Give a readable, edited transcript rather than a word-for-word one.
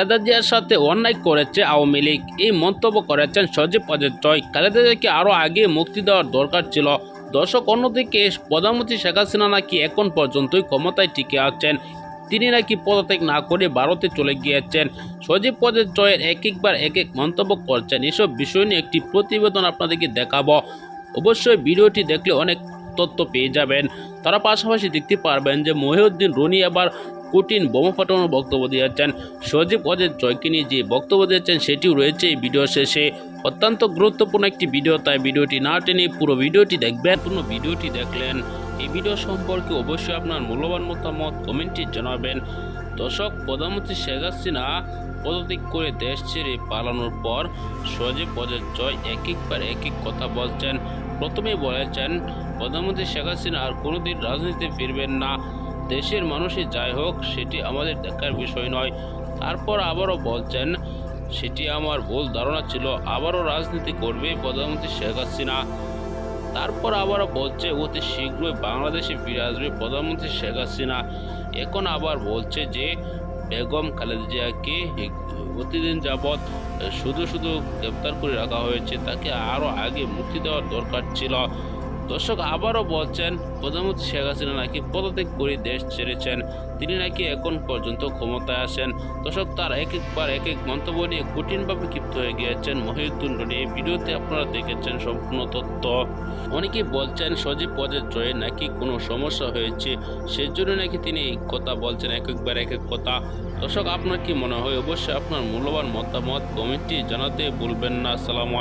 খালেদা জিয়ার সাথে অন্যায় করেছে আওয়ামী লীগ, এই মন্তব্য করেছেন সজীব ওয়াজেদ জয়। খালেদা জিয়াকে আরও আগে মুক্তি দেওয়ার দরকার ছিল। দর্শক, অন্যদিকে প্রধানমন্ত্রী শেখ হাসিনা নাকি এখন পর্যন্তই ক্ষমতায় টিকে আছেন। তিনি নাকি পদত্যাগ না করে ভারতে চলে গিয়েছেন। সজীব ওয়াজেদ জয়ের একবার এক মন্তব্য করছেন। এসব বিষয় নিয়ে একটি প্রতিবেদন আপনাদেরকে দেখাবো। অবশ্যই ভিডিওটি দেখলে অনেক তথ্য পেয়ে যাবেন। তারা পাশাপাশি দেখতে পারবেন যে মহিউদ্দিন রনি আবার কঠিন বোমা ফাটানোর বক্তব্য দিয়েছেন। সজীব ওয়াজেদ জয়কে নিয়ে যে বক্তব্য দিয়েছেন সেটিও রয়েছে এই ভিডিও শেষে। অত্যন্ত গুরুত্বপূর্ণ একটি ভিডিও, তাই ভিডিওটি না টেনে পুরো ভিডিওটি দেখবেন। পুরো ভিডিওটি দেখলেন এই ভিডিও সম্পর্কে অবশ্যই আপনার মূল্যবান মতামত কমেন্টে জানাবেন। দর্শক, প্রধানমন্ত্রী শেখ হাসিনা পদত্যাগ করে দেশ ছেড়ে পালানোর পর সজীব ওয়াজেদ জয় একবার এক কথা বলছেন। প্রথমেই বলেছেন প্রধানমন্ত্রী শেখ হাসিনা আর কোনোদিন রাজনীতিতে ফিরবেন না। দেশের মানুষই যাই হোক সেটি আমাদের দেখার বিষয় নয়। তারপর আবারও বলছেন সেটি আমার ভুল ধারণা ছিল, আবারও রাজনীতি করবে প্রধানমন্ত্রী শেখ হাসিনা। তারপর আবারও বলছে অতি শীঘ্রই বাংলাদেশে ফিরে আসবে প্রধানমন্ত্রী শেখ হাসিনা। এখন আবার বলছে যে বেগম খালেদা জিয়াকে প্রতিদিন যাবৎ শুধু গ্রেপ্তার করে রাখা হয়েছে, তাকে আরও আগে মুক্তি দেওয়ার দরকার ছিল। দর্শক, আবারও বলছেন প্রধানমন্ত্রী শেখ হাসিনা নাকি পদত্যাগ করে দেশ ছেড়েছেন, তিনি নাকি এখন পর্যন্ত ক্ষমতায় আসেন। দর্শক, তার একবার এক মন্তব্য নিয়ে কঠিনভাবে ক্ষিপ্ত হয়ে গিয়েছেন মহিউদ্দিন রনি। এই ভিডিওতে আপনারা দেখেছেন সম্পূর্ণ তথ্য। অনেকেই বলছেন সজীব ওয়াজেদ জয়ের নাকি কোনো সমস্যা হয়েছে, সেজন্য নাকি তিনি এই কথা বলছেন একবার এক কথা। দর্শক, আপনার কি মনে হয়? অবশ্যই আপনার মূল্যবান মতামত কমেন্টে জানাতে ভুলবেন না। আসসালামু আলাইকুম।